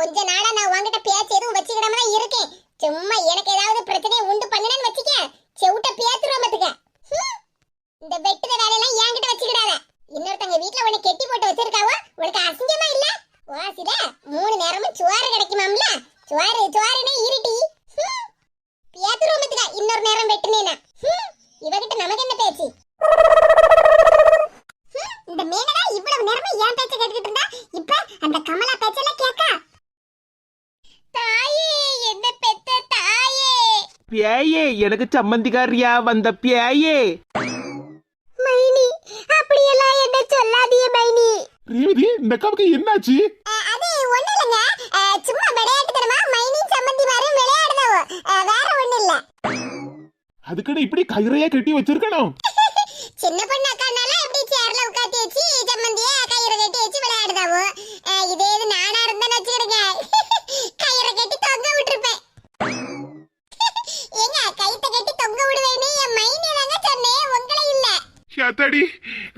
கொஞ்ச நாளா நான் உன்கிட்ட பேச்சு எதுவும் வச்சுக்கிடாம தான் இருக்கேன். சும்மா எனக்கு ஏதாவது பிரச்சனை உண்டு பண்ணனேன்னு வச்சுக்க, செவுட்ட பேத்துருவமத்துக்க. இந்த வெட்டுத வேலையெல்லாம் என்கிட்ட வச்சுக்கிடாத. இன்னொருத்தங்க வீட்ல உன்னை கெட்டி போட்டு வச்சிருக்காவோ, உனக்கு அசிங்கமா இல்ல? வாசில 3 நேரமும் சோறு கிடைக்குமாம்ல? சோறுனே இருட்டி. பேத்துருவமத்துக்க இன்னொரு நேரம் வெட்டுனேனா. இவகிட்ட நமக்கு என்ன பேச்சு? இந்த மேனகா இவ்வளவு நேரமா ஏன் பேச்ச கேட்டுக்கிட்டு இருந்தா, இப்ப அந்த கமலா பேச்செல்லாம் கேட்கா. தாயே, என்ன பெத்த தாயே. பேயே, எனக்கு சம்மந்திக்காரியா வந்த பேயே. மைனி, அப்படியெல்லாம் என்ன சொல்லாதீங்க மைனி. ரேவதி, இந்த அக்காவுக்கு என்னாச்சு? அது ஒண்ணு இல்லங்க, சும்மா விளையாட்டுத்தனமா மைனி சம்மந்தி மாதிரி விளையாடுதவோ, வேற ஒண்ணு இல்ல. அதுக்கட இப்படி கயிறையா கட்டி வச்சிருக்கணும். சின்ன பொண்ணு அக்கானால இப்படி சேர்ல உட்காத்தி வச்சு சம்மந்திய கயிறை கட்டி வச்சு விளையாடுதாவோ. இதே இது நானா இருந்தேன்னு வச்சுக்கிடுங்க, கயிறை கட்டி தொங்க விட்டுருப்பேன். ஏங்க, கயித்தை கட்டி தொங்க விடுவேன்னு என் மைனி தாங்க சொன்னேன், உங்களை இல்ல. யாத்தாடி,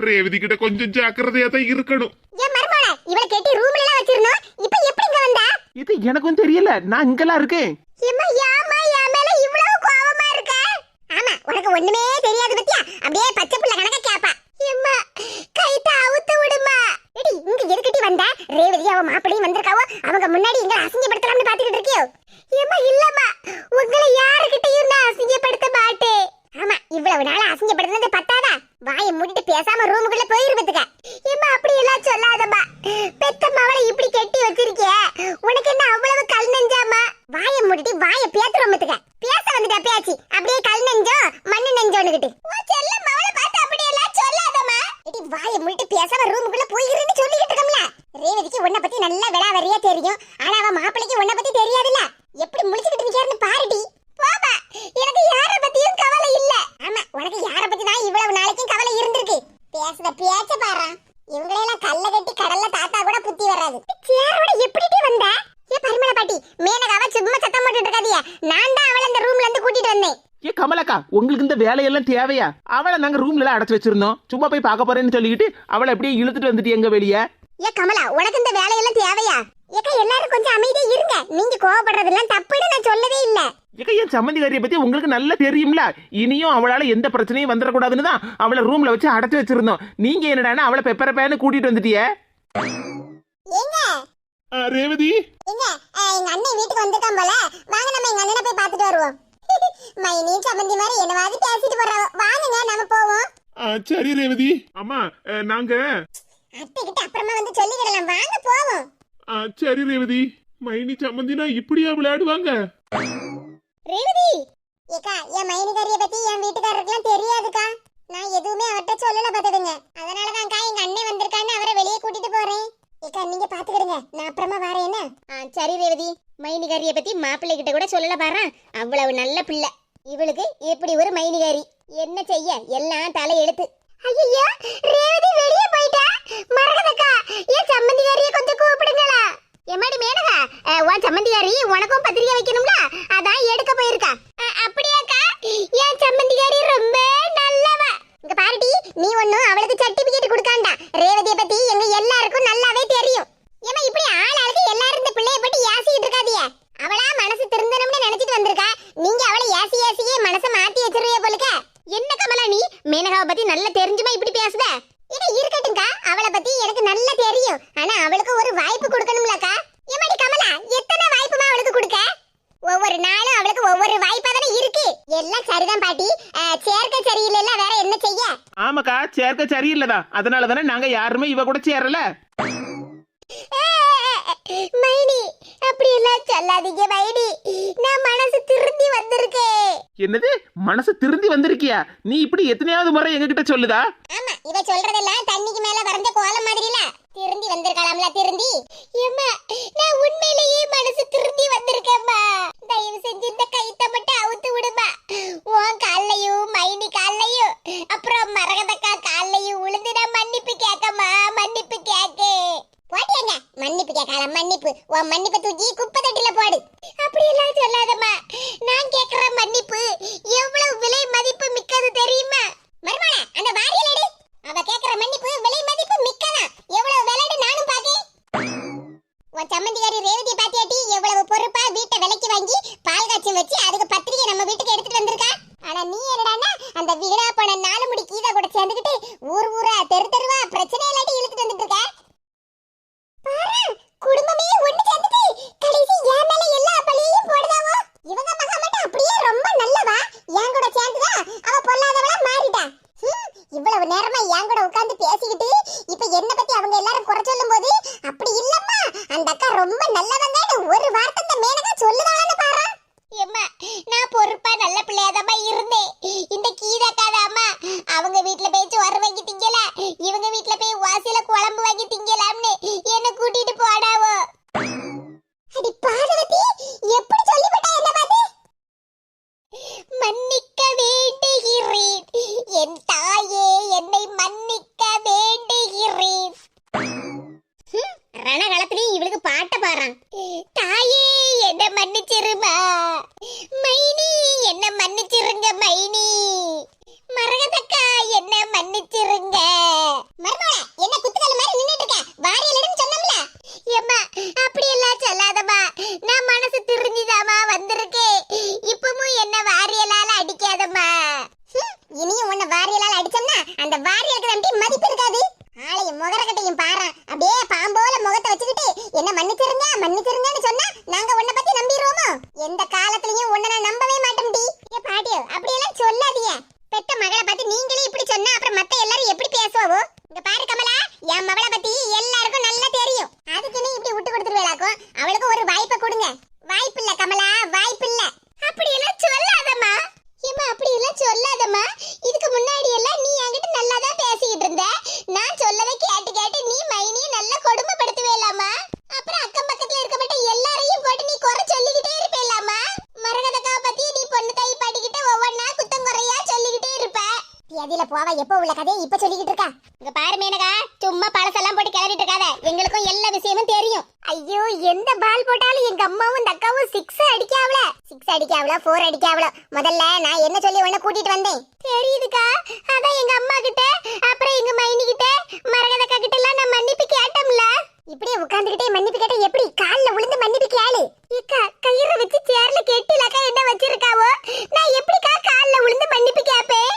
ரேவதி கிட்ட கொஞ்சம் ஜாக்கிரதையா தான் இருக்கணும். ஏன் மர்மோட இவளை கட்டி ரூம்ல எல்லாம் வச்சிருந்தோம், இப்போ எப்படி இங்க வந்தா? இது எனக்கும் தெரியல, நான் இங்கெல்லாம் இருக்கேன். ஏம்மா, யாமா என் மேல இவ்வளவு கோவமா இருக்க? ஆமா, உனக்கு ஒண்ணுமே தெரியாது பத்தியா, அப்படியே பச்சை புள்ள கணக்க கேப்பா. ஏம்மா, கைத்த அவுத்து விடுமா. எடி, இங்க எதுக்கிட்டி வந்த? ரேவதி அவ மாப்பிளையும் வந்திருக்காவோ, அவங்க முன்னாடி இங்க அசிங்கப்படுத்தலாம்னு பாத்துக்கிட்டு இருக்கியோ? ஏம்மா, இல்லம்மா, உங்களை யாருக்கிட்டையும் நான் அசிங்கப்படுத்த மாட்டேன். ஆமா, இவ்வளவு நாள் அசிங்கப்படுத்தினது பத்தாதா? வாயை மூடிட்டு பேசாம ரூமுக்குள்ள போயிருப்பதுக்க. ஏம்மா, அப்படி எல்லாம் சொல்லாதம்மா. பெத்த மவளை இப்படி கெட்டி வச்சிருக்கிய, உனக்கு என்ன அவ்வளவு கல் நெஞ்சாமா? வாயை மூடிட்டு வாயை பேத்துறோமத்துக்க. பேச வந்துட்டா பேச்சு, அப்படியே கல் நெஞ்சோ மண்ணு நெஞ்சோன்னுகிட்டு. செல்ல மவளை பார்த்து அப்படி எல்லாம் சொல்லாதம்மா. எடி, வாயை மூடிட்டு பேசாம ரூமுக்குள்ள போயிருன்னு சொல்லிக்கிட்டு இருக்கோம்ல. ரேவதிக்கு உன்னை பத்தி நல்லா விளாவரியா தெரியும், ஆனா அவ மாப்பிளைக்கு உன்னை பத்தி தெரியாதுல்ல. எப்படி முழிச்சுக்கிட்டு இருக்கியாருன்னு பாருடி. போமா, எனக்கு யார பத்தியும் கவலை இல்ல. ஆமா, உனக்கு யார பத்தி தான் இவ்வளவு நாளைக்கும் கவலை இருந்திருக்கு. பேசுத பேச்ச பாரு. இவங்களெல்லாம் கல்ல கட்டி கடல்ல தாத்தா கூட புத்தி வராது. சேரோட எப்படிடி வந்த? ஏ பரிமள பாட்டி, மேனகாவ சும்மா சத்தம் போட்டுட்டு இருக்காதீங்க. நான் தான் அவளை அந்த ரூம்ல இருந்து கூட்டிட்டு வந்தேன். ஏ கமலக்கா, உங்களுக்கு இந்த வேலையெல்லாம் தேவையா? அவளை நாங்க ரூம்ல எல்லாம் அடைச்சு வச்சிருந்தோம், சும்மா போய் பார்க்க போறேன்னு சொல்லிக்கிட்டு அவளை அப்படியே இழுத்துட்டு வந்துட்டு எங்க வெளியே. ஏ கமலா, உனக்கு இந்த வேலையெல்லாம் தேவையா? ஏக்கா, எல்லாரும் கொஞ்சம் அமைதியா இருங்க. நீங்க கோவப்படுறதெல்லாம் தப்புன்னு நான் சொல்லவே இல்ல. ஏக்கா, என் சம்மந்திக்காரியை பத்தி உங்களுக்கு நல்லா தெரியும்ல. இனியும் அவளால எந்த பிரச்சனையும் வந்துடக்கூடாதுன்னு தான் அவளை ரூம்ல வச்சு அடைச்சு வச்சிருந்தோம். நீங்க என்னடானா அவளை பெப்பரப்பேன்னு கூட்டிட்டு வந்துட்டிய. ஏங்க ரேவதி, ஏங்க, எங்க அண்ணன் வீட்டுக்கு வந்திருக்கான் போல. வாங்க, நம்ம எங்க அண்ணனை போய் பார்த்துட்டு வருவோம். மைனி சம்மந்தி மாதிரி என்னவாது பேசிட்டு போறாவோ. வாங்குங்க, நம்ம போவோம். சரி ரேவதி. அம்மா, நாங்க அத்தைகிட்ட அப்புறமா வந்து சொல்லிக்கிடலாம். வாங்க போவோம். சரி ரேவதி. மைனி சம்மந்தினா இப்படியா விளையாடுவாங்க? ரேவதி, ஏக்கா, என் மைனிகாரிய பத்தி என் வீட்டுக்காரருக்குலாம் தெரியாதுக்கா. நான் எதுவுமே அவர்கிட்ட சொல்லல பாத்துடுங்க. அதனாலதான்க்கா எங்க அண்ணன் வந்திருக்கான்னு அவரை வெளியே கூட்டிட்டு போறேன். ஏக்கா, நீங்க பாத்துக்கிடுங்க, நான் அப்புறமா வரேன்னு. சரி ரேவதி, மைனிகாரிய பத்தி மாப்பிள்ளை கிட்ட கூட சொல்லல பாரு. அவ்வளவு நல்ல பிள்ளை. இவளுக்கு இப்படி ஒரு மைனிகாரி என்ன செய்ய, எல்லாம் தலை எடுத்து. ஐயோ, ரேவதி வெளியே போயிட்டா. மரகதக்கா, ஏன் சம்மந்திகாரிய கொஞ்சம் கூப்பிடுங்களா? எம்மாடி மேனகா, உன் சம்மந்திகாரி உனக்கும் பத்திரிக்கை வைக்கணும்ல, அதான் எடுக்க போயிருக்கா. அப்படியாக்கா? என் சம்மந்திகாரி ரொம்ப நல்லவ. இங்க பாருடி, நீ ஒண்ணும் அவளுக்கு சர்டிபிகேட் கொடுக்காண்டா. ரேவதியை பத்தி எங்க எல்லாருக்கும் நல்லாவே தெரியும். ஏமா, இப்படி ஆளாளுக்கு எல்லாரும் இந்த பிள்ளைய பத்தி ஏசிட்டு இருக்காதிய. அவளா மனசு திருந்தணும்னு நினைச்சிட்டு வந்திருக்கா. நீங்க அவளை ஏசியே மனசை மாத்தி வச்சிருவிய போலுக்க. என்ன கமலா, நீ மேனகாவை பத்தி நல்லா தெரிஞ்சுமா இப்படி பேசுத? இது இருக்கட்டும்க்கா, அவளை பத்தி எனக்கு நல்லா தெரியும். ஆனா அவளுக்கு ஒரு வாய்ப்பு கொடுக்கணும்லக்கா. ஏமாடி கமலா, எத்தனை வாய்ப்புமா அவளுக்கு கொடுக்க? ஒவ்வொரு நாளும் அவளுக்கு ஒவ்வொரு வாய்ப்பா தானே இருக்கு. எல்லாம் சரிதான் பாட்டி, சேர்க்க சரியில்லைல, வேற என்ன செய்ய? ஆமாக்கா, சேர்க்க சரியில்லைதான். அதனால தானே நாங்க யாருமே இவ கூட சேரல. மைனி, அப்படி எல்லாம் சொல்லாதீங்க மைனி. நான் மனசு திருந்தி வந்திருக்கேன். என்னது, மனசு திருந்தி வந்திருக்கியா? நீ இப்படி எத்தனையாவது முறை எங்க கிட்ட சொல்லுதா? ஆமா, இவ சொல்றதெல்லாம் தண்ணிக்கு மேல வரைஞ்ச கோலம் மாதிரில. திருந்தி வந்திருக்கலாம்ல திருந்தி. ஏம்மா, நான் உண்மையிலேயே மனசு திருந்தி வந்திருக்கேம்மா. தயவு செஞ்சு இந்த கைத்த மட்டும் அவுத்து விடுமா. உன் கால்லையும் மைனி கால்லையும் அப்புறம் மரகதக்கா கால்லையும் உளுந்து நான் மன்னிப்பு கேட்கமா, மன்னிப்பு கேட்க. போட்டியாங்க, மன்னிப்பு கேட்கலாம். மன்னிப்பு, உன் மன்னிப்பை தூக்கி குப்பை தொட்டில போடு. அப்படி எல்லாம் சொல்லாதம்மா. நான் கேட்கிற மன்னிப்பு எவ்வளவு விலை மதிப்பு மிக்கது தெரியுமா? மர்மல, அந்த வாரியல் எடு. அவ கேட்கிற மன்னிப்பு விலை மதிப்பு மிக்கதா. எவ்வளவு விலைன்னு நானும் பாக்கேன். உன் சம்மந்திகாரி ரேவதி பாத்தியா? வாங்கி பால் காய்ச்சும் வச்சு அதுக்கு பத்திரிக்கை நம்ம வீட்டுக்கு எடுத்துட்டு வந்திருக்கா. ஆனா நீ என்னடான்னா அந்த வீணா போன 4 முடி கீதா கூட சேர்ந்துக்கிட்டு ஊர் ஊரா தெரு தெருவா பிரச்சனை இல்லாட்டி இழுத்துட்டு வந்துட்டு இருக்க. பாரு, குடும்பமே ஒண்ணு சேர்ந்துட்டு கடைசி என் மேல எல்லா பழியையும் போடுதாவோ. இவங்க மகா மட்டும் அப்படியே ரொம்ப நல்லவா, என் கூட சேர்ந்துதா அவ பொல்லாதவளா மாறிட்டா. இவ்வளவு நேரமா என் கூட உட்கார்ந்து பேசிக்கிட்டு இப்ப என்ன பத்தி அவங்க எல்லாரும் குறை சொல்லும் போது அப்படி இல்லம்மா அந்த அக்கா ரொம்ப நல்லவங்கன்னு ஒரு வார்த்தை இந்த மேனகா சொல்லுதான்னு பாரு. எம்மா, நான் பொறுப்பா நல்ல பிள்ளையாதம்மா இருந்தேன். இந்த கீதாக்காதாம்மா அவங்க வீட்ல போய் சோறு வாங்கி திங்கல, இவங்க வீட்ல போய் வாசில குழம்பு வாங்கி திங்கலாம்னு என்ன கூட்டிட்டு போடாவோ. அடி பார்வதி, எப்படி சொல்லிவிட்டா என்ன பாத்து? மன்னிக்க வேண்டுகிறேன் என் தாயே, என்னை மன்னிக்க வேண்டுகிறேன். ரணகளத்திலையும் இவளுக்கு பாட்ட பாறான். தாயே என்ன மன்னிச்சிருமா, மைனி என்ன மன்னிச்சிருங்க, மைனி மரகதக்கா என்ன மன்னிச்சிருங்க. மர்மோள என்ன குத்துக்கல்ல மாதிரி நின்னுட்டு இருக்க, வாரியலன்னு சொன்னோம்ல. ஏம்மா அப்படி எல்லாம் சொல்லாதம்மா, நான் மனசு திருந்திதாமா வந்திருக்கேன். இப்பவும் என்ன வாரியலால அடிக்காதம்மா. இனியும் உன்னை வாரியலால அடிச்சோம்னா அந்த வாரியலுக்கு நம்பி மதிப்பு இருக்காது. ஆளையும் முகரக்கட்டையும் பாரு, அப்படியே பாம்போல முகத்தை வச்சுக்கிட்டு என்ன மன்னிச்சிருங்க மன்னிச்சிருங்கன்னு சொன்னா நாங்க உன்னை பத்தி நம்பிடுவோமோ? எந்த காலத்துலயும் உன்னை நான் நம்பவே மாட்டேன். ஏ பாட்டியோ, அப்படி எல்லாம் சொல்லாதீங்க. பெத்த மகளை பத்தி நீங்களே இப்படி சொன்னா அப்புறம் மத்த எல்லாரும் எப்படி பேசுவோ? இங்க பாரு கமலா, என் மகளை பத்தி எல்லாருக்கும் நல்லா தெரியும். அதுக்கு நீ இப்படி விட்டு கொடுத்துருவேளாக்கும். அவளுக்கு ஒரு வாய்ப்பை கொடுங்க. வாய்ப்பு இல்ல கமலா, வாய்ப்பு இல்ல. அப்படி எல்லாம் சொல்லாதம்மா. ஏம்மா அப்படி எல்லாம் சொல்லாதம்மா. இதுக்கு முன்னாடி எல்லாம் நீ என்கிட்ட நல்லா தான் பேசிக்கிட்டு இருந்த. நான் சொல்லதை கேட்டு கேட்டு நீ மைனியை நல்லா கொடுமைப்படுத்துவேலாமா. அப்புறம் அக்கம் பக்கத்துல இருக்க மாட்ட எல்லாரையும் போட்டு நீ குறை சொல்லிக்கிட்டே இருப்பேலாமா. மரகதக்காவை பத்தி நீ பொண்ணு தாய் பாட்டிக்கிட்ட ஒவ்வொன்னா குத்தம் குறையா சொல்லிக்கிட்டே இருப்ப. எதில போவ எப்போ உள்ள கதையை இப்ப சொல்லிக்கிட்டு இருக்கா? இங்க பாரு மேனகா, சும்மா பழசெல்லாம் போட்டு கிளறிட்டு இருக்காத. எங்களுக்கும் எல்லா விஷயமும் தெரியும். ஐயோ, எந்த பால் போட்டாலும் எங்க அம்மாவும் இந்த அக்காவும் 6 அடிக்காவல, 6 அடிக்காவல, 4 அடிக்காவல. முதல்ல நான் என்ன சொல்லி உன்னை கூட்டிட்டு வந்தேன் தெரியுதுக்கா? அதான் எங்க அம்மா கிட்ட அப்புறம் எங்க மைனி கிட்ட மரகதக்கா கிட்ட எல்லாம் நான் மன்னிப்பு கேட்டோம்ல. இப்படியே உட்கார்ந்துகிட்டே மன்னிப்பு கேட்ட எப்படி? கால்ல விழுந்து மன்னிப்பு கேளு. இக்கா கயிறை வச்சு சேர்ல கெட்டிலக்கா என்ன வச்சிருக்காவோ, நான் எப்படிக்கா கால்ல விழுந்து மன்னிப்பு கேப்பேன்?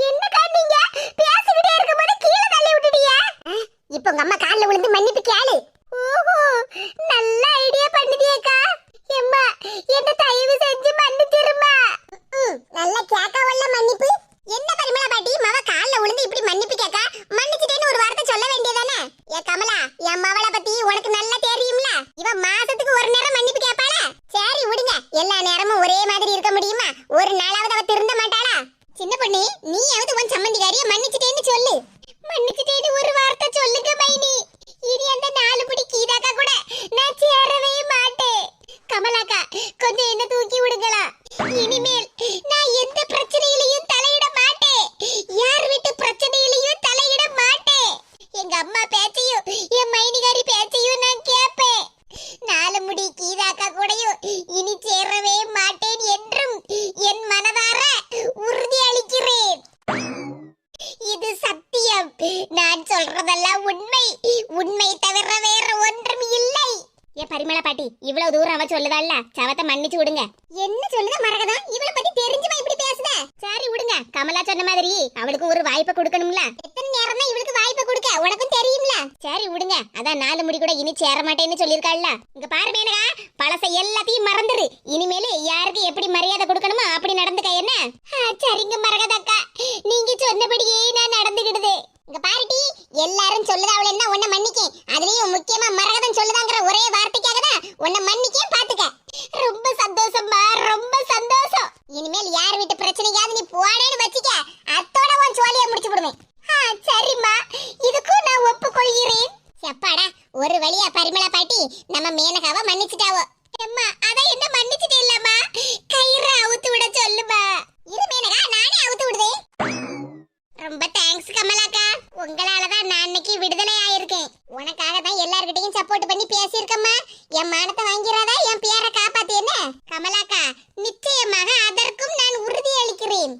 என்னக்கா நீங்க பேசிக்கிட்டே இருக்கும்போது கீழே தள்ளி விட்டுட்டீங்க. இப்போ உங்க அம்மா கால்ல விழுந்து மன்னிப்பு கேளு. ஓஹோ, நல்ல ஐடியா பண்ணுதியேக்கா. எம்மா என்ன தயவு செஞ்சு மன்னிச்சிருமா. நல்ல கேக்காவல்ல மன்னிப்பு. என்ன பரிமளா பாட்டி, மவ கால்ல விழுந்து இப்படி மன்னிப்பு கேக்க மன்னிச்சிட்டேன்னு ஒரு வார்த்தை சொல்ல வேண்டியதானே? ஏ கமலா, என் மவளை பத்தி உனக்கு நல்லா தெரியும்ல. இவ மாசத்துக்கு ஒரு நேரம் மன்னிப்பு கேப்பாளா? சரி விடுங்க, எல்லா நேரமும் ஒரே மாதிரி இருக்க முடியுமா? ஒரு நாளாவது அவ திருந்த மாட்டாளா? சின்ன பொண்ணு, நீயாவது உன் சம்மந்திகாரிய மன்னிச்சிட்டேன்னு சொல்லு. மன்னிச்சிட்டேன்னு ஒரு வார்த்தை சொல்லுங்க மைனி. இனி அந்த 4 முடி கீதாக்கா கூட நான் சேரவே மாட்டேன். கமலாக்கா கொஞ்சம் என்ன தூக்கி விடுங்களா. இனிமேல் நான் எந்த பிரச்சனையிலையும் தலையிட மாட்டேன். யார் வீட்டு பிரச்சனையிலையும் தலையிட மாட்டேன். எங்க அம்மா பேச்சையும் என் மைனிகாரி பேச்சையும் நான் கேட்பேன். 4 முடி கீதாக்கா கூடயும் இனி சேரவே மாட்டேன் என்றும் என் மனதார உறுதி அளிக்கிறேன். இது சத்தியம். நான் சொல்றதெல்லாம் உண்மை, உண்மை தவிர வேற ஒன்றும் இல்லை. ஏ பரிமளா பாட்டி, இவ்வளவு தூரம் அவ சொல்லுதால்ல, சவத்தை மன்னிச்சு விடுங்க. என்ன சொல்லுத மரகதா, இவளை பத்தி தெரிஞ்சுமா இப்படி பேசுத? சரி விடுங்க, கமலா சொன்ன மாதிரி அவளுக்கு ஒரு வாய்ப்பை கொடுக்கணும்ல. எத்தனை நேரம் தான் இவளுக்கு வாய்ப்பை கொடுக்க, உனக்கும் தெரியும்ல. சரி விடுங்க, அதான் 4 முடி கூட இனி சேர மாட்டேன்னு சொல்லிருக்காள்ல. இங்க பாரு மேனகா, பழச எல்லாத்தையும் மறந்துரு. இனிமேல யாருக்கு எப்படி மரியாதை கொடுக்கணுமோ அப்படி நடந்துக்க. என்ன? சரிங்க மரகதாக்கா, நீங்க சொன்னபடியே நான் நடந்துக்கிடுது. இங்க பாருடி, எல்லாரும் சொல்லுதா அவள என்ன உன்னை மன்னிக்க, அதுலயும் முக்கியமா மரகதன் சொல்லுதாங்கற ஒரே வார்த்தைக்காக தான் உன்னை மன்னிக்க பாத்துக்க. ரொம்ப சந்தோஷமா, ரொம்ப சந்தோஷம். இனிமேல் யார் வீட்டு பிரச்சனையாவது நீ போடேன்னு வச்சிக்க, அத்தோட உன் சோலியை முடிச்சு விடுவேன். சரிம்மா, இதுக்கும் நான் ஒப்புக்கொள்கிறேன். செப்பாடா, ஒரு வழியா பரிமளா பாட்டி நம்ம மேனகாவை மன்னிச்சிட்டாவோ. அம்மா அதான் என்ன மன்னிச்சிட்டே இல்லம்மா, கயிறு அவுத்து விட சொல்லுமா. இரு மேனகா, நானே அவுத்து விடுதேன். ரொம்ப தேங்க்ஸ் கமலாக்கா, உங்களாலதான் நான் இன்னைக்கு விடுதலை ஆயிருக்கேன். உனக்காக தான் எல்லார்கிட்டையும் சப்போர்ட் பண்ணி பேசியிருக்கம்மா. என் மானத்தை வாங்கிறாதா, என் பேரை காப்பாத்தேன்னு. கமலாக்கா, நிச்சயமாக அதற்கும் நான் உறுதி அளிக்கிறேன்.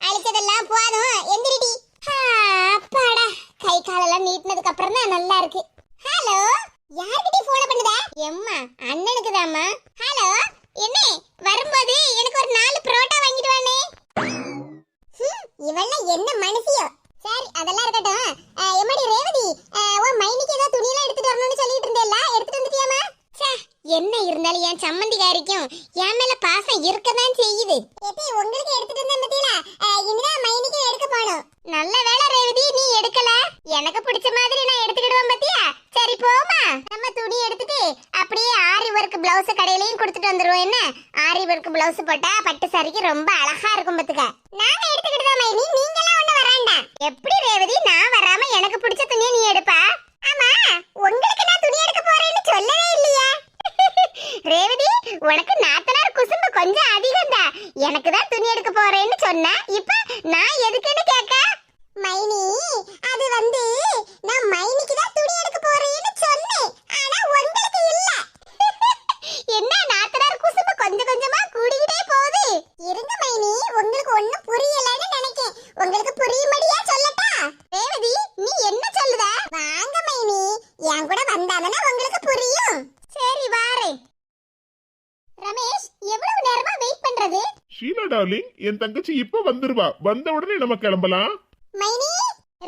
அளிச்சதெல்லாம் போதும், எந்திரிடி. அப்பாடா, கை காலெல்லாம் நீட்டினதுக்கு அப்புறம் தான் நல்லா இருக்கு. ஹலோ, யார்கிட்ட போன் பண்ணுதா? எம்மா அண்ணனுக்கு தாம்மா. ஹலோ என்ன இருந்தாலும் என் சம்மந்திகாரிக்கும் என் மேல பாசம் இருக்கதான் செய்யுது. உங்களுக்கு எடுத்துட்டு வந்த பத்தியில இனிதான் மைனிக்கு எடுக்க போணும். நல்ல வேளை ரேவதி நீ எடுக்கல. எனக்கு பிடிச்ச மாதிரி நான் எடுத்துக்கிடுவேன் பத்தியா. சரி போமா, நம்ம துணி எடுத்துட்டு அப்படியே ஆரி ஒர்க் பிளவுஸ் கடையிலயும் கொடுத்துட்டு வந்துருவோம். என்ன ஆரி ஒர்க் பிளவுஸ் போட்டா பட்டு சாரிக்கு ரொம்ப அழகா இருக்கும் பத்துக்க. நாங்க எடுத்துக்கிட்டு மைனி, நீங்களாம் ஒண்ணு வராண்டா. எப்படி ரேவதி நான் வராம எனக்கு பிடிச்ச துணியை நீ எடுப்பா? ஆமா, உங்களுக்கு நான் துணி எடுக்க போறேன்னு சொல்லவே இல்லையா? ரேவதி, உனக்கு நாத்தனார் குசும்பு கொஞ்சம் அதிகம் தான். எனக்கு தான் துணி எடுக்க போறேன்னு சொன்னா இப்ப நான் எதுக்குன்னு கேட்க? மைனி, அது வந்து நான் மைனிக்கு தான் துணி எடுக்க போறேன்னு சொன்னேன். ஆனா உங்களுக்கு இல்ல. என்ன நாத்தனார் குசும்பு கொஞ்சம் கொஞ்சமா கூடிக்கிட்டே போகுது. இருங்க மைனி, உங்களுக்கு ஒண்ணும் புரியலன்னு நினைக்கேன். உங்களுக்கு புரியும்படியா சொல்லட்டா? ரேவதி, நீ என்ன சொல்லுத? வாங்க மைனி, என் கூட வந்தாதானே உங்களுக்கு புரியும். சரி வாரேன். ரமேஷ், எவ்வளவு நேரமா வெயிட் பண்றது? ஷீலா டார்லிங், என் தங்கச்சி இப்ப வந்துருவா. வந்த உடனே நம்ம கிளம்பலாம். மைனி,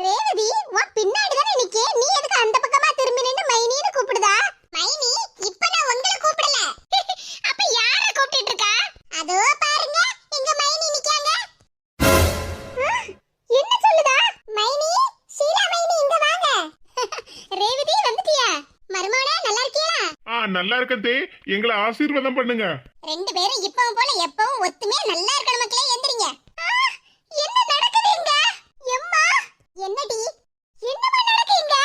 ரேவதி உன் பின்னாடி தானே நிக்கே. நீ எதுக்கு அந்த பக்கமா திரும்பி நின்னு மைனின்னு கூப்பிடுதா? மைனி, இப்ப நான் உங்களை கூப்பிடல. அப்ப யார கூப்பிட்டு இருக்கா? அதோ பாருங்க, எங்க மைனி நிக்காங்க. என்ன சொல்லுதா? மைனி, ஷீலா மைனி இங்க வாங்க. ரேவதி வந்துட்டியா? மருமகளே நல்லா இருக்கியா? நல்லா இருக்கதே, எங்களை ஆசீர்வாதம் பண்ணுங்க. ரெண்டு பேரும் இப்பவும் போல எப்பவும் ஒத்துமையா நல்லா இருக்கணும் மக்களே. எந்திரிங்க. என்ன நடக்குது இங்க? எம்மா, என்னடி என்னமா நடக்குங்க?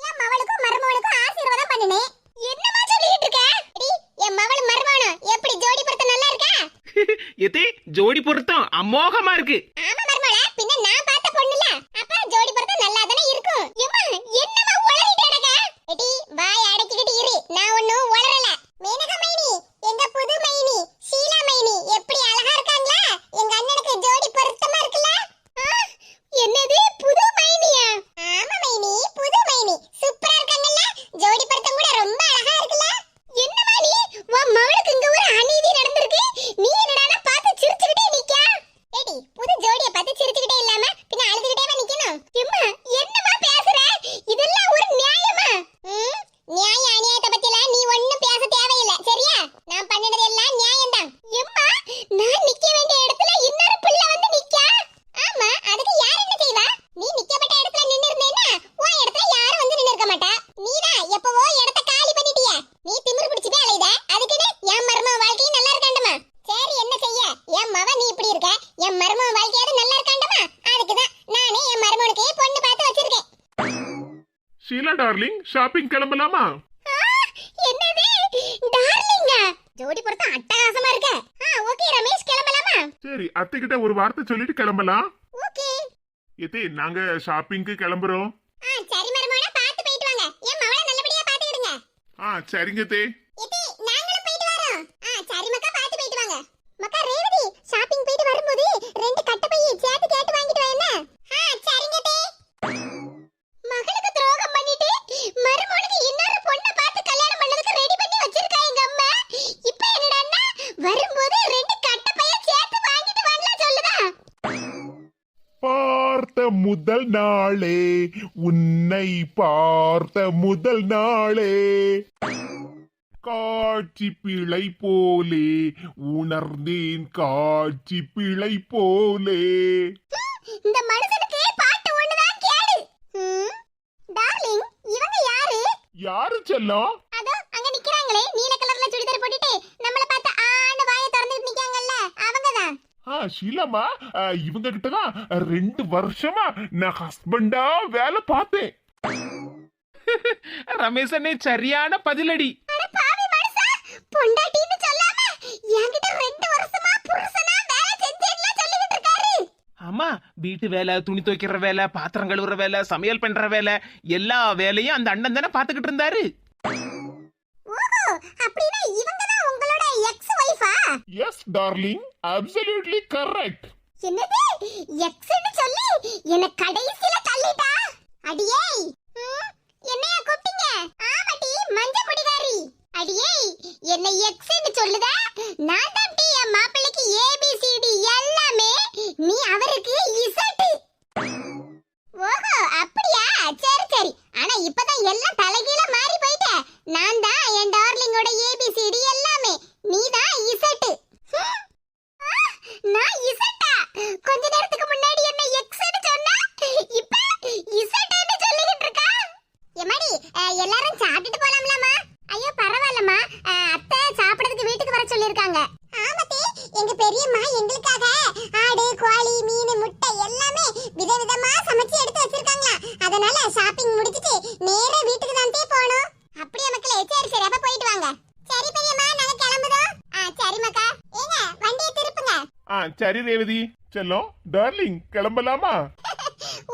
என் மவளுக்கும் மருமகளுக்கும் ஆசீர்வாதம் பண்ணுனே. என்னமா சொல்லிட்டு இருக்க? அடி, என் மவள் மருமகனும் எப்படி ஜோடி பொருத்தம் நல்லா இருக்கா? எதே ஜோடி பொருத்தம் அமோகமா இருக்கு. ஆமா மருமகளே, பின்ன நான் பார்த்த பொண்ணுல. அப்ப ஜோடி பொருத்தம் நல்லா தானே இருக்கும். எம்மா, என்னமா உளறிட்டே இருக்க? அடி, வாய் அடக்கிக்கிட்டு இரு. நான் ஒண்ணும் உளறல. மேனகா மைனி, எங்க புது மைனி ஷீலா மைனி எப்படி அழகா இருக்காங்களா? எங்க அண்ணனுக்கு ஜோடி பொருத்தமா இருக்குல்ல? என்னது புது மைனியா? ஆமா மைனி, புது மைனி சூப்பரா இருக்காங்கல்ல? ஜோடி பொருத்தம் கூட ரொம்ப அழகா இருக்குல்ல? என்னமா நீ, உன் மவளுக்கு இங்க ஒரு அநீதி நடந்திருக்கு. நீ என்னடானா பார்த்து சிரிச்சுக்கிட்டே நிக்க? ஏடி, புது ஜோடியை பார்த்து சிரிச்சுக்கிட்டே இல்லாம பின்ன அழுதுகிட்டேவா நிக்கணும்? எம்மா, என்னமா பேசுற? இதெல்லாம் ஒரு நியாயமா? நியாய அநியாயத்தை பத்திலாம் நீ ஒண்ணும் பேச தேவையில்லை, சரியா? நான் பண்ணினது எல்லாம் நியாயம்தான். எம்மா, நான் நிக்க வேண்டிய இடத்துல இன்னொரு பிள்ளை வந்து நிக்க. ஆமா, அதுக்கு யார் என்ன செய்வா? நீ நிக்கப்பட்ட இடத்துல நின்னு இருந்தேன்னா உன் இடத்துல யாரும் வந்து நின்னு இருக்க மாட்டா. நீதான் எப்பவோ இடத்த காலி பண்ணிட்டிய. நீ திமிரு பிடிச்சிட்டே அலையுத. அதுக்குன்னு என் மருமக வாழ்க்கையும் நல்லா இருக்காண்டமா? சரி, என்ன செய்ய? என் மவ நீ இப்படி இருக்க, என் மருமக வாழ்க்கையாவது நல்லா இருக்காண்டமா? அதுக்குதான் நானே என் மருமகனுக்கு பொண்ணு பார்த்து வச்சிருக்கேன். ஷீலா டார்லிங், ஷாப்பிங் கிளம்பலாமா? என்னது டார்லிங்கா? ஜோடி பொருத்தம் அட்டகாசமா இருக்க. ஓகே ரமேஷ், கிளம்பலாமா? சரி, அத்தை கிட்ட ஒரு வார்த்தை சொல்லிட்டு கிளம்பலாம். ஓகே. எதே, நாங்க ஷாப்பிங்க்கு கிளம்புறோம். சரி மருமகனே, பார்த்து போயிட்டு வாங்க. என் மவளை நல்லபடியா பாத்துக்கிடுங்க. சரிங்க தே. எதி, நாங்களும் போயிட்டு வரோம். சரி மக்கா, பார்த்து போயிட்டு வாங்க. மக்கா ரேவதி, ஷாப்பிங் போயிட்டு வரும்போது ரெண்டு கட்ட பையை சேர்த்து கேட்டு வாங்கிட்டு வா என்ன? சரிங்க தே. மகளுக்கு துரோகம் பண்ணிட்டு மருமகனுக்கு இன்னொரு பொண்ணை பார்த்து கல்யாணம் பண்ணதுக்கு ரெடி பண்ணி வச்சிருக்கா எங்க அம்மா. இப்போ என்னடான்னா வரும்போது ரெண்டு கட்ட பையை சேர்த்து வாங்கிட்டு வரலாம் சொல்லுதா? பார்த்த முதல் நாளே, உன்னை பார்த்த முதல் நாளே, காட்சி பிழை போலே உணர்ந்தேன், காட்சி பிழை போலே. இந்த மனுஷனுக்கு பாட்டு ஒண்ணுதான் கேடு. டார்லிங், இவங்க யாரு? யாரு செல்லம்? அதோ அங்க நிக்கறாங்களே, நீல கலர்ல சுடிதார் போட்டுட்டு நம்மள பார்த்து ஆன வாயை திறந்துட்டு நிக்காங்கல்ல, அவங்கதான். ஷீலாமா, இவங்க கிட்டதான் 2 வருஷமா நான் ஹஸ்பண்டா வேலை பார்த்தேன். ரமேஷ் அண்ணே சரியான பதிலடி. அட பாவி மனுஷா, பொண்டாட்டின்னு சொல்லாம என்கிட்ட 2 வருஷமா புருஷனா வேலை செஞ்சேன்ல சொல்லிட்டு இருக்காரு. ஆமா, வீட்டு வேலை, துணி துவைக்கிற வேலை, பாத்திரம் கழுவுற வேலை, சமையல் பண்ற வேலை, எல்லா வேலையும் அந்த அண்ணன் தானே பாத்துக்கிட்டு இருந்தாரு. ஓஹோ, அப்படினா இவங்க தான் உங்களோட எக்ஸ் வைஃபா? Yes darling, absolutely correct. என்னது எக்ஸ்னு சொல்லி என்ன கடைசில தள்ளிட்டா? அடியே, என்னையா கூப்பிட்டீங்க? ஆமாடி, மஞ்ச குடிகாரி. அடியே, என்ன எக்ஸ்னு சொல்லுதா? நான் தான் டி என் மாப்பிள்ளைக்கு ABCD எல்லாமே, நீ அவருக்கு இசட். ஓஹோ, அப்படியா? சரி சரி. ஆனா இப்பதான் எல்லாம் தலைகீழ மாறி போயிட்ட. நான் தான் என் டார்லிங்கோட ABCD சரி ரேவதி செல்லம் டார்லிங் கிளம்பலாமா?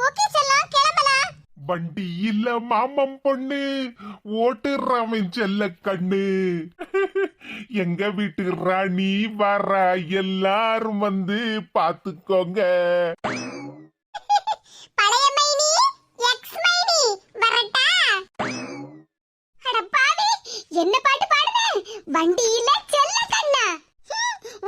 ஓகே செல்லம் கிளம்பலாம். வண்டி இல்ல மாமம் பொண்ணு ஓட்டுறவன் செல்ல கண்ணு. எங்க வீட்டு ராணி வர எல்லாரும் வந்து பாத்துக்கோங்க. பழைய மைனி எக்ஸ் மைனி வரட்டா? அட பாவி, என்ன பாட்டு பாடுன? வண்டியில செல்ல கண்ணா.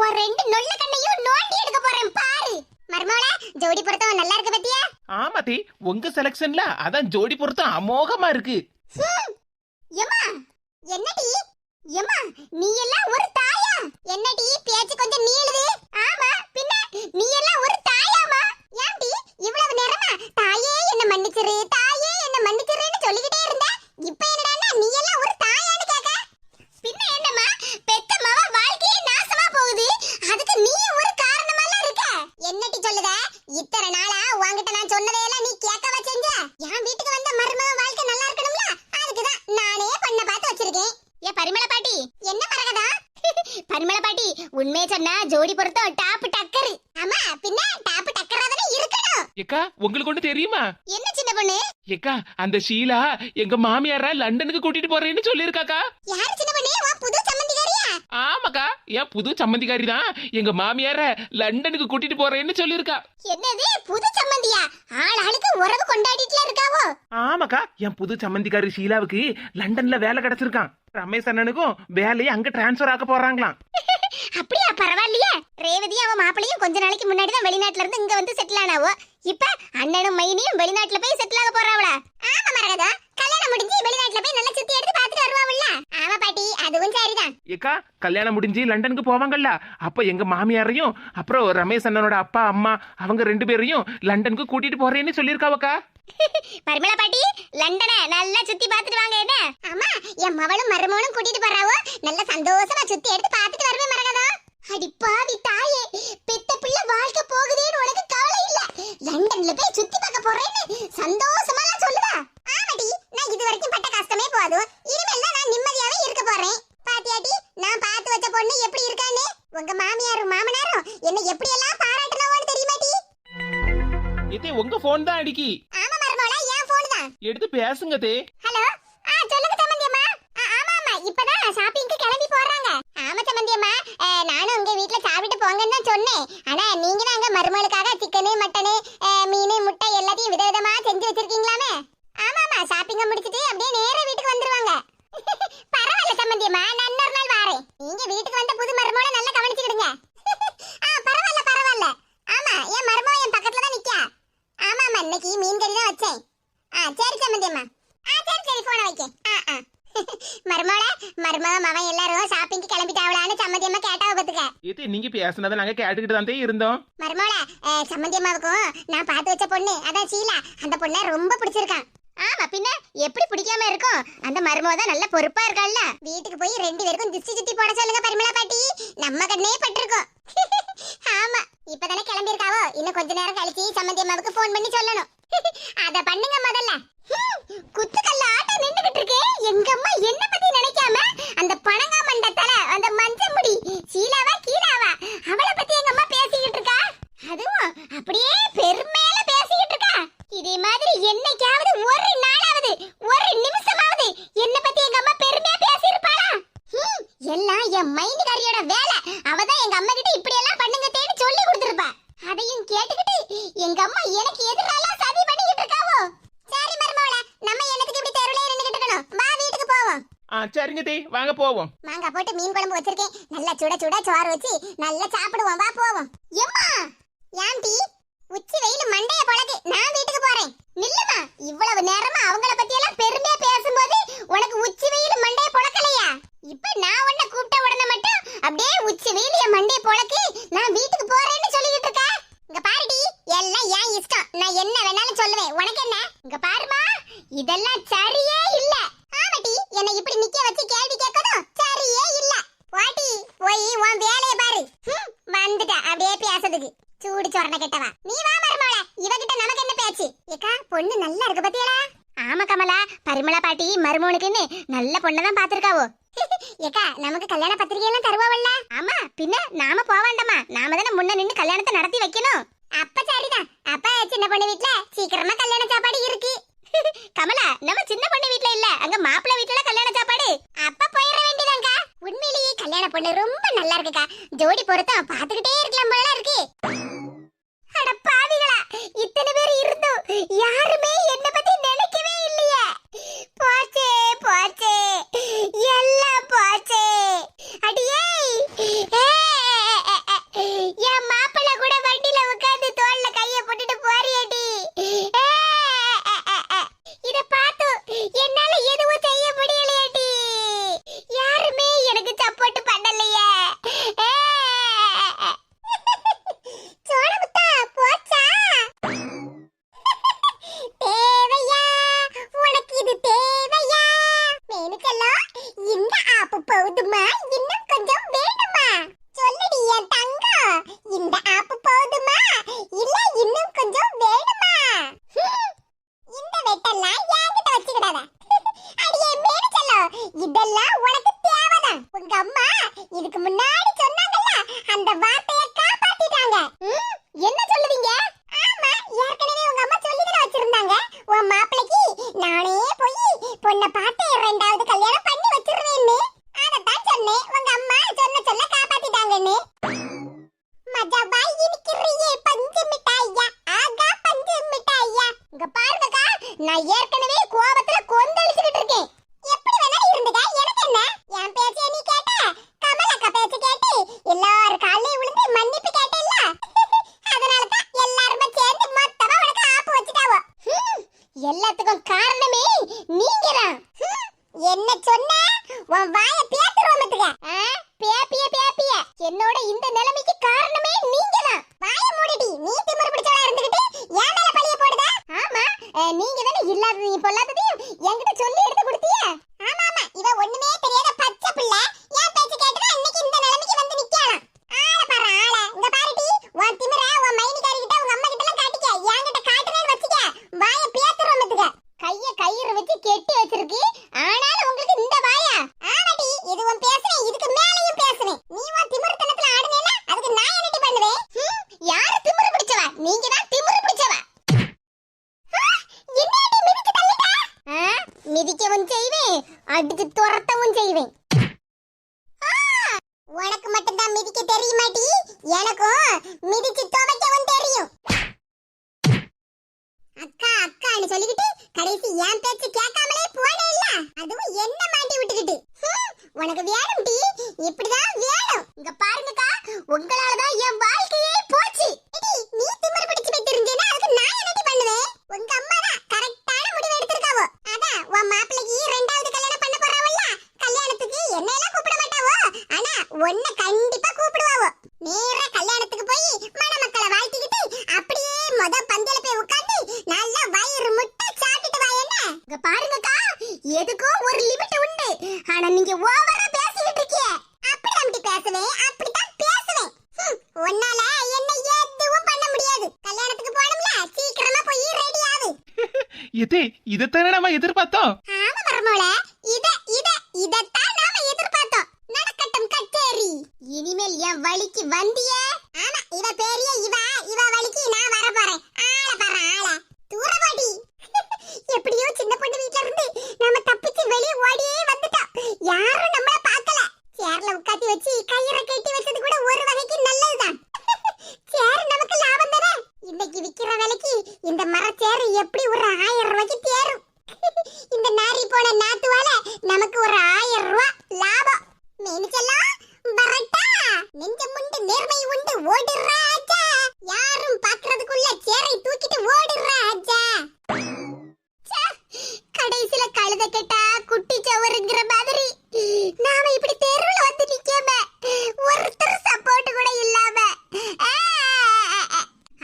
ஒரு ரெண்டு நொல்ல கண்ணையும் நோண்டி எடுக்க போறேன் பாரு. மர்மோள ஜோடி பொருத்தம் நல்லா இருக்கு பத்தியா? ஆமாத்தி, உங்க செலக்ஷன்ல அதான் ஜோடி பொருத்தம் அமோகமா இருக்கு. எம்மா என்னடி எம்மா, நீ எல்லாம் ஒரு தாயா? என்னடி பேச்சு கொஞ்சம் நீளுது? ஆமா பின்ன நீ எல்லாம் ஒரு தாயாமா? ஏன்டி இவ்வளவு நேரமா தாயே என்ன மன்னிச்சிரு தாயே என்ன மன்னிச்சிருன்னு சொல்லிக்கிட்டே இருந்த? இப்போ என்னடான்னா நீ எல்லாம் ஒரு தாயான்னு கேக்க? பின்ன என்னம்மா, பெத்த மவ வாழ்க்கையே நாசமா போகுது, அதுக்கு நீ ஒரு காரணமால இருக்க? என்னடி சொல்லுத? இத்தனை நாளா உன்கிட்ட நான் சொன்னதையெல்லாம் நீ கேட்கவா செஞ்ச? என் வீட்டுக்கு வந்த மருமக வாழ்க்கை நல்லா இருக்கணும்ல, அதுக்குதான் நானே பண்ண பார்த்து வச்சிருக்கேன். ஏ பரிமள பாட்டி, என்ன மரகதா? பரிமள பாட்டி, உண்மையை சொன்னா ஜோடி பொருத்தம் டாப் டக்கர். ஆமா பின்ன டாப் டக்கராதானே இருக்கணும். ஏக்கா உங்களுக்கு ஒண்ணு தெரியுமா? என்ன சின்ன பொண்ணு? ஏக்கா அந்த ஷீலா எங்க மாமியார லண்டனுக்கு கூட்டிட்டு போறேன்னு சொல்லிருக்காக்கா. யார் சின்ன பொண்ணு? உன் புது சம்மந்திகாரியா? ஆமாக்கா, என் புது சம்மந்திக்காரி தான் எங்க மாமியார லண்டனுக்கு கூட்டிட்டு போறேன்னு சொல்லிருக்கா. என்னது புது சம்மந்தியா? ஆளுக்கு உறவு கொண்டாடிட்டுல இருக்காவோ? ஆமாக்கா, என் புது சம்மந்திக்காரி ஷீலாவுக்கு லண்டன்ல வேலை கிடைச்சிருக்கான். ரமேஷ் அண்ணனுக்கும் வேலையை அங்க டிரான்ஸ்பர் ஆக்க போறாங்களாம். அப்படியா? பரவாயில்லையே. ரேவதி அவ மாப்பிளையும் கொஞ்ச நாளைக்கு முன்னாடி தான் வெளிநாட்டுல இருந்து இங்க வந்து செட்டில் ஆனாவோ. இப்ப அண்ணனும் மைனியும் வெளிநாட்டுல போய் செட்டில் ஆக போறாவளா? ஆமா மரகதா, கல்யாணம் முடிஞ்சு வெளிநாட்டுல போய் நல்லா சுத்தி எடுத்து பாத்துட்டு வருவாங்கல்ல. ஆமா பாட்டி, அதுவும் சரிதான். ஏக்கா கல்யாணம் முடிஞ்சு லண்டனுக்கு போவாங்கல்ல, அப்ப எங்க மாமியாரையும் அப்புறம் ரமேஷ் அண்ணனோட அப்பா அம்மா அவங்க ரெண்டு பேரையும் லண்டனுக்கு கூட்டிட்டு போறேன்னு சொல்லிருக்காவக்கா. பரிமளா பாட்டி, லண்டனை நல்லா சுத்தி பாத்துட்டு வாங்க. என்ன? ஆமா, என் மவளும் மருமகனும் கூட்டிட்டு போறாவோ, நல்ல சந்தோஷமா சுத்தி எடுத்து பாத்துட்டு வருவேன் மரகதா. அடி பாவி தாயே, பெத்த பிள்ளை வாழ்க்கை போகுதேன்னு உனக்கு கவலை இல்ல, லண்டன்ல போய் சுத்தி பார்க்க போறேன்னு சந்தோஷமா சொல்லுதா? ஆமாடி, நான் இது வரைக்கும் பட்ட கஷ்டமே போதும், இனிமேல் நான் நிம்மதியாவே இருக்க போறேன். பாத்தியாடி, நான் பார்த்து வச்ச பொண்ணு எப்படி இருக்கானே? உங்க மாமியாரும் மாமனாரும் என்ன எப்படி எல்லாம் பாராட்டுனவோன்னு தெரியுமாடி? இதே உங்க போன் தான் அடிக்கி. ஆமா மருமகளா, என் போன் தான். எடுத்து பேசுங்க தே. ஹலோ, சொல்லுங்க சம்பந்தியம்மா. ஆமா ஆமா, இப்பதான் ஷாப்பிங்க்கு கிளம்பி போறாங்க. ஆமா சம்பந்தியம்மா, நானும் உங்க வீட்ல சாப்பிட்டு போங்கன்னு தான் சொன்னேன். ஆனா நீங்க தான் அங்க மருமகளுக்காக சிக்கன் மட்டன் மீன் முட்டை எல்லாத்தையும் விதவிதமா செஞ்சு வச்சிருக்கீங்களாமே. ஆமா ஆமா, ஷாப்பிங்க முடிச்சிட்டு அப்படியே நேரா வீட்டுக்கு வந்துருவாங்க. பரவாயில்ல சம்பந்தியம்மா, நான் இன்னொரு நாள் வரேன். நீங்க வீட்டுக்கு வந்த புது மருமகளை நல்லா கவனிச்சுக்கிடுங்க. பரவாயில்ல பரவாயில்ல. ஆமா, என் மருமக என் பக்கத்துல தான் நிக்கா. ஆமா ஆமா, இன்னைக்கு மீன் கறி தான் வச்சேன். சரி சம்பந்தியம்மா. சரி சரி, போன வைக்க. மருமகள மருமக மவன் எல்லாரும் ஷாப்பிங்க்கு கிளம்பிட்டாவளான்னு சம்மந்தியம்மா கேட்டாவ பத்துக்க. இது நீங்க பேசுனதை நாங்க கேட்டுக்கிட்டு தான் இருந்தோம். மருமகள சம்மந்தியம்மாவுக்கும் நான் பார்த்து வச்ச பொண்ணு அதான் ஷீலா, அந்த பொண்ணை ரொம்ப பிடிச்சிருக்கான். ஆமா பின்ன எப்படி பிடிக்காம இருக்கும்? அந்த மருமக தான் நல்ல பொறுப்பா இருக்காள்ல. வீட்டுக்கு போய் ரெண்டு பேருக்கும் திஷ்டி சுத்தி போட சொல்லுங்க பரிமளா பாட்டி, நம்ம கண்ணே பட்டிருக்கோம். ஆமா, இப்பதானே கிளம்பி இருக்காவோ, இன்னும் கொஞ்ச நேரம் கழிச்சு சம்மந்தியம்மாவுக்கு போன் பண்ணி சொல்லணும். அத பண்ணுங்க முதல்ல. குத்துக்கல்ல ஆட்டம் நின்னுகிட்டு இருக்கு. எங்க அம்மா என்ன பத்தி நினைக்காம அந்த பணங்கா மண்டத்தல அந்த மஞ்ச முடி சீலாவா கீழாவா அவளை பத்தி எங்க அம்மா பேசிக்கிட்டு இருக்கா. அதுவும் அப்படியே பெருமையில பேசிக்கிட்டு இருக்கா. இதே மாதிரி என்னைக்காவது ஒரு நாளாவது ஒரு நிமிஷமாவது என்ன பத்தி எங்க அம்மா பெருமையா பேசியிருப்பாளா? எல்லாம் என் மைண்டுகாரியோட வேலை. அவதான் எங்க அம்மா கிட்ட இப்படி எல்லாம் பண்ணுங்க தேடி சொல்லி கொடுத்துருப்பா. அதையும் கேட்டுக்கிட்டு எங்க அம்மா எனக்கு எதிரால சதி பண்ணிக்கிட்டு இருக்காவோ. சரி மருமகள, நம்ம என்னத்துக்கு இப்படி தெருவுல நின்னுகிட்டு இருக்கணும்? வா வீட்டுக்கு போவோம். சரிங்க தே, வாங்க போவோம். மாங்காய் போட்டு மீன் குழம்பு வச்சிருக்கேன், நல்லா சுட சுட சோறு வச்சு நல்லா சாப்பிடுவோம். வா போவோம். எம்மா யாண்டி, உச்சி வெயில் மண்டைய பொளக்கு, நான் வீட்டுக்கு போறேன். நில்லுமா, இவ்வளவு நேரமா அவங்கள பத்தி எல்லாம் பெருமையா பேசும்போது உனக்கு உச்சி வெயில் மண்டைய பொளக்கலையா? இப்ப நான் உன்னை கூப்பிட்ட உடனே மட்டும் அப்படியே உச்சி வெயில் மண்டைய பொளக்கு நான் வீட்டுக்கு போறேன்னு சொல்லிக்கிட்டு இருக்க. இங்க பாருடி, எல்லாம் ஏன் இஷ்டம், நான் என்ன வேணாலும் சொல்லுவேன், உனக்கு என்ன? இங்க பாருமா, இதெல்லாம் சரியே இல்ல. ஆமாடி, என்னை இப்படி நிக்க வச்சு கேள்வி கேட்கணும் சரியே இல்ல. வாட்டி போய் உன் வேலைய பாரு. வந்துட்ட அப்படியே பேசுறதுக்கு சூடு சொரண கெட்டவா. நீ வா மருமகள, இவகிட்ட நமக்கு என்ன பேச்சு? ஏக்கா பொண்ணு நல்லா இருக்கு பாத்தியாடா? ஆமா கமலா, பரிமளா பாட்டி மருமகனுக்குன்னு நல்ல பொண்ணை தான் பாத்துருக்காவோ. ஏக்கா நமக்கு கல்யாண பத்திரிகை எல்லாம் தருவாவல்ல? ஆமா, பின்ன நாம போக வேண்டாமா? நாம தானே முன்ன நின்னு கல்யாணத்தை நடத்தி வைக்கணும். அப்ப சரிதான். அப்ப சின்ன பொண்ணு வீட்ல சீக்கிரமா கல்யாண சாப்பாடு இருக்கு. கமலா, நம்ம சின்ன பொண்ணு வீட்ல இல்ல, அங்க மாப்பிள்ளை வீட்ல கல்யாண சாப்பாடு. அப்ப போயிட வேண்டியதாங்கா. உண்மையிலேயே கல்யாண பொண்ணு ரொம்ப நல்லா இருக்குக்கா. ஜோடி பொருத்தம் பாத்துக்கிட்டே இருக்கலாம் போல இருக்கு. அட பாவிகளா, இத்தனை பேர் இருந்தும் யாருமே என்ன பத்தி நினைக்கவே இல்லையே. போச்சே போச்சே, எல்லாம் போச்சே. அடியே, என் மாப்பிள்ளை கூட வண்டியில உட்கார்ந்து தோள்ல கைய போட்டுட்டு போறியடி. இத பார்த்து என்னால எதுவும் செய்ய முடியலையேடி. யாருமே எனக்கு சப்போர்ட் பண்ணலையே. சோனமுத்தா போச்சா? தேவையா உனக்கு இது தேவையா? மேனுக்கெல்லாம் இந்த ஆப்பு போதுமா, இன்னும் கொஞ்சம் வேணுமா? சொல்லுடி என் தங்கம், இந்த ஆப்பு போதுமா இல்ல இன்னும் கொஞ்சம் வேணுமா? இந்த வெட்டெல்லாம் என்கிட்ட வச்சுக்கிடாத. அடியே மேனுக்கெல்லாம், இதெல்லாம் உனக்கு தேவைதான். உங்க அம்மா இதுக்கு முன்னாடி சொன்னாங்கல்ல, அந்த வார்த்தையை காப்பாத்திட்டாங்க. என்ன சொல்லுவீங்க? ஆமா, ஏற்கனவே உங்க அம்மா சொல்லிதான் வச்சிருந்தாங்க, உன் மாப்பிளைக்கு நானே போய் பொண்ணை பார்த்து 2வது கல்யாணம் பண்ணி வச்சிருவேன்னு. அதத்தான் சொன்னேன், உங்க அம்மா சொன்ன சொல்ல காப்பாத்திட்டாங்கன்னு. மஜாவா இனிக்கிறியே பஞ்சு மிட்டாயா, ஆகா பஞ்சு மிட்டாயா. இங்க பாருங்கக்கா, நான் ஏற்கனவே கோபத்துல கொந்தளிச்சுக்கிட்டு இருக்கேன். எப்படி வேணாலும் இருந்துக்க, எனக்கு என்ன? என் பேச்சை நீ கேட்ட, கமலக்கா பேச்சை கேட்டு எல்லாரும் காலையும் விழுந்து மன்னிப்பு கேட்டேல்ல. அதனாலதான் எல்லாருமே சேர்ந்து மொத்தமா உனக்கு ஆப்பு வச்சுட்டாவோ. எல்லாத்துக்கும் காரணமே நீங்கதான். என்ன சொன்ன? உன் வாய பேத்துருவோமத்துக்க. பேப்பிய பேப்பிய, என்னோட இந்த நிலைமைக்கு காரணமே நீங்கதான். வாய மூடிடி. நீ திமிரு பிடிச்சவளா இருந்துகிட்டு என் மேல பழிய போடுத. ஆமா, நீங்க தானே இல்லாததையும் பொல்லாததையும் என்கிட்ட சொல்லி எடுத்து கொடுத்தீங்க. ஆமா ஆமா, இவ ஒண்ணுமே தெரியாத பச்சை பிள்ளை என் பேச்சு கேட்டுதான் இன்னைக்கு இந்த நிலைமைக்கு வந்து நிக்கலாம். ஆள பாரு ஆள. இங்க பாருடி, உன் திமிர உன் மைனிகாரி கிட்ட உங்க அம்மா கிட்ட எல்லாம் காட்டிக்க. என்கிட்ட காட்டுறேன்னு வச்சுக்க, வாய பேத்துருவோமத்துக்க. கைய கயிறு வச்சு கெட்டி வச்சிருக்கு, ஆனாலும் உங்களுக்கு இந்த வாயா? ஆமாடி, இது உன் பேசுறேன், இதுக்கு மேலயும் பேசுறேன். நீ உன் திமிருத்தனத்துல ஆடுனேனா அதுக்கு நான் என்னடி பண்ணுவேன்? யாரு திமிரு பிடிச்சவ? நீங்க தான் திமிரு பிடிச்சவ. என்னடி மிதிச்சு தள்ளிட்ட? மிதிக்கவும் செய்வேன், அடிச்சு துரத்தவும் செய்வேன். உனக்கு மட்டும்தான் மிதிக்க தெரியுமாடி, எனக்கும் மிதிச்சு துவைக்கவும் தெரியும். அக்கா அக்கான்னு சொல்லிக்கிட்டு கடைசி என் பேச்சு கேட்காமலே போனே இல்ல, அதுவும் என்ன மாட்டி விட்டுக்கிட்டு. உனக்கு வேணும் டி, இப்படிதான் வேணும். இங்க பாருங்கக்கா, உங்களாலதான் என் வாழ்க்கையே போச்சு. நீ திமிரு பிடிச்சு போய் தெரிஞ்சேன்னா அதுக்கு நான் என்னடி பண்ணுவேன்? உங்க அம்மா தான் கரெக்டான முடிவு எடுத்திருக்காவோ. அதான் உன் மாப்பிளைக்கு 2வது கல்யாணம் பண்ண போறாவல்ல, கல்யாணத்துக்கு என்ன எல்லாம் கூப்பிட மாட்டாவோ, ஆனா உன்னை கண்டிப்பா கூப்பிடுவாவோ. நேரா கல்யாணத்துக்கு போய் மணமக்களை வாழ்த்திக்கிட்டு அப்படியே முத பந்தியில போய் உட்கார்ந்து நல்லா வயிறு முட்டை சாப்பிட்டுட்டு வா. என்ன இங்க பாருங்கக்கா, எதுக்கும் ஒரு லிமிட் உண்டு, ஆனா நீங்க ஓவரா பேசிக்கிட்டு இருக்கீங்க. அப்படி அப்படி பேசுவேன், அப்படிதான் பேசுவேன். உன்னால என்ன எதுவும் பண்ண முடியாது. கல்யாணத்துக்கு போணும்ல, சீக்கிரமா போய் ரெடி ஆகு. எதே, இதத்தானே நம்ம எதிர்பார்த்தோம். ஆமா மரமோள, இதத்தான் நாம எதிர்பார்த்தோம். நடக்கட்டும் கச்சேரி. இனிமேல் என் வழிக்கு வந்தியே. ஆமா, இவ பெரிய இவ வழிக்கு நான் வர போறேன். ஆள பாரு ஆள. தூரவாடி. எப்படியோ சின்ன பொண்ணு வீட்ல இருந்து நாம தப்பிச்சு வெளிய ஓடியே வந்துட்டோம். யாரும் நம்மள பார்க்கல. சேர்ல உட்காத்தி வச்சு கயிறை கட்டி வச்சது கூட ஒரு வகைக்கு நல்லதுதான். சேர் நமக்கு லாபம் தானே. இன்னைக்கு விக்கிற விலைக்கு இந்த மரச்சேர் எப்படி ஒரு 1000 ரூபாய்க்கு தேரும். இந்த நாரி போன நாத்துவால நமக்கு ஒரு 1000 ரூபாய் லாபம். மேனிச்செல்லாம் பரட்டா, நெஞ்சமுண்டு நேர்மை உண்டு ஓடுறா ஆச்சா. யாரும் பாக்குறதுக்குள்ள சேரை தூக்கிட்டு ஓடுறா ஆச்சா. கடைசில கழுத கேட்டா குட்டி சவருங்கிற மாதிரி நாம இப்படி தெருவுல வந்து நிக்காம ஒருத்தர் சப்போர்ட் கூட இல்லாம.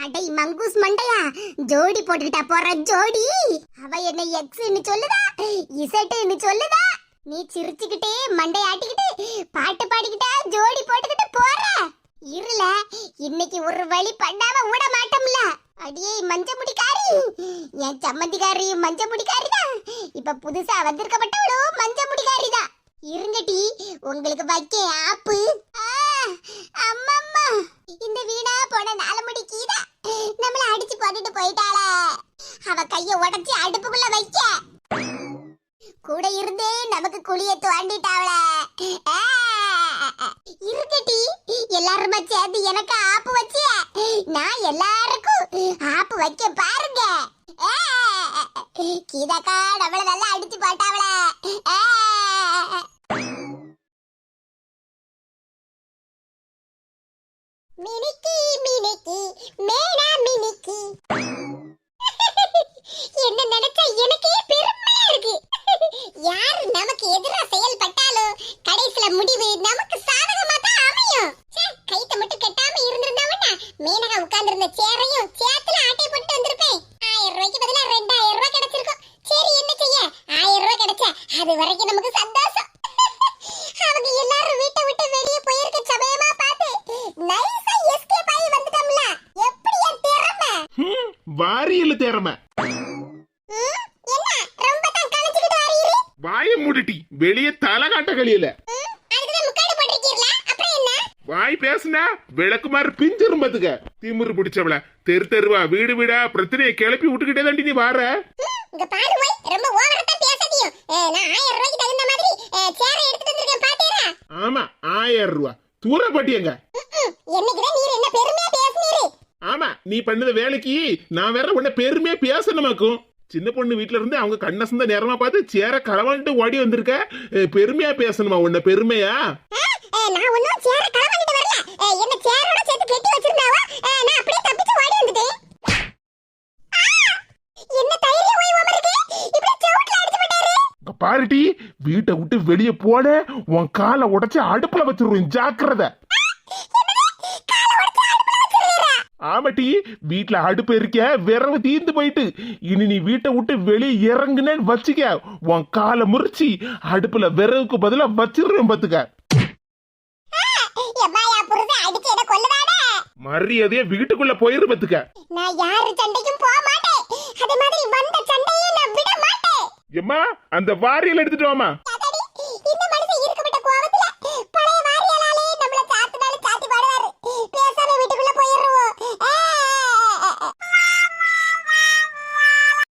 அடை மங்கூஸ் மண்டையா, ஜோடி போட்டுக்கிட்டா போற ஜோடி. அவ என்ன எக்ஸ்ன்னு சொல்லுதா, இசட்டுன்னு சொல்லுதா. நீ சிரிச்சுக்கிட்டே மண்டை ஆட்டிக்கிட்டு பாட்டு பாடிக்கிட்டா ஜோடி போட்டுக்கிட்டு போற. இருல, இன்னைக்கு ஒரு வழி பண்ணாம விட மாட்டோம்ல. அடியே மஞ்ச முடிக்காரி, என் சம்மந்திக்காரி மஞ்ச முடிக்காரி தான். இப்ப புதுசா வந்திருக்கப்பட்டவளோ மஞ்ச முடிக்காரி தான். இருங்கட்டி, உங்களுக்கு வைக்க ஆப்பு. அம்மம்மா, இந்த வீணா போன 4 மணி கீதா நம்மள அடிச்சு போட்டுட்டு போயிட்டாளே. அவ கைய உடைச்சு அடுப்புக்குள்ள வைக்க கூட இருந்தே நமக்கு குழிய தோண்டிட்டாவள. இருக்கட்டி எல்லாருமா சேர்ந்து எனக்கு ஆப்பு வச்சு நான் எல்லாருக்கும் ஆப்பு வைக்க பாருங்க. கீதாக்கா நம்மள நல்லா அடிச்சு போட்டாவள. மினிக்கி மினிக்கி மேனா மினிக்கி. என்ன நினைச்சா எனக்கே பெருமையா இருக்கு. யார் நமக்கு எதிரா செயல்பட்டாலும் கடைசில முடிவு நமக்கு சாதகமா தான் அமையும். கைத்த மட்டும் கட்டாம இருந்திருந்தவனா மேனகா உட்கார்ந்து இருந்த சேரையும் சேத்துல ஆட்டை போட்டு வந்திருப்பேன். 1000 ரூபாய்க்கு பதிலா 2000 ரூபாய் கிடைச்சிருக்கும். சரி என்ன செய்ய, 1000 ரூபாய் கிடைச்சா அது வரைக்கும் நமக்கு சந்தோஷம். அவங்க எல்லாரும் வீட்டை விட்டு வெளியே போயிருக்க சமயமா பார்த்து நைஸா எஸ்கேப் ஆகி வந்துட்டோம்ல. எப்படி என் திறமை? வாரியல திறமை. என்ன ரொம்ப தான் கலச்சிக்கிட்டு வரீரு? வாயை மூடிட்டி, வெளியே தலை காட்ட கழியல. அதுக்கு முக்காடு போட்டிருக்கீங்களா? அப்புறம் என்ன? வாய் பேசுனா விளக்குமாறு பிஞ்சிரும் பாத்துக்க. திமிரு பிடிச்சவள தெரு தெருவா வீடு வீடா பிரச்சனையை கிளப்பி விட்டுக்கிட்டே தாண்டி நீ வார. இங்க பாரு போய், ரொம்ப ஓவரா தான் பேசாதீங்க. நான் 1000 ரூபாய்க்கு தகுந்த மாதிரி சேரை எடுத்துட்டு வந்திருக்கேன் பாத்தீரா? ஆமா 1000 ரூபாய் தூரப்பட்டியங்க. என்னைக்குதான் நீர் என்ன பெருமையா பேசுனீரு? ஆமா நீ பண்ணத வேலைக்கு நான் வேற உன்ன பெருமையா பேசணுமாக்கும். சின்ன பொண்ணு வீட்டுல இருந்து அவங்க கண்ணசந்த நேரமா பார்த்து சேர களவாண்டு ஓடி வந்திருக்க. பெருமையா பேசணுமா உன்ன பெருமையா? நான் ஒன்னும் சேர களவாண்டிட்டு வரல. என்ன சேரோட சேர்த்து கட்டி வச்சிருந்தாவா? நான் அப்படியே தப்பிச்சு ஓடி வந்துட்டேன். என்ன தைரியம் போய் ஓமருக்கு இப்படி சவுட்ல அடிச்சு போட்டாரு. பாருட்டி, வீட்டை விட்டு வெளியே போன உன் காலை உடைச்சு அடுப்புல வச்சிருவேன், ஜாக்கிரதை. ஆமாட்டி, வீட்டுல அடுப்பு இருக்க விரவு தீர்ந்து போயிட்டு இனி நீ வீட்டை விட்டு வெளியே இறங்குனேன்னு வச்சுக்க, உன் காலை முறிச்சு அடுப்புல விரவுக்கு பதிலா வச்சிருவேன் பாத்துக்க. மரியாதையா வீட்டுக்குள்ள போயிரு பாத்துக்க. நான் யாரு சண்டைக்கும் போக மாட்டேன். அதே மாதிரி வந்த சண்டையை நான் விட மாட்டேன். எம்மா அந்த வாரியல் எடுத்துட்டு வாமா.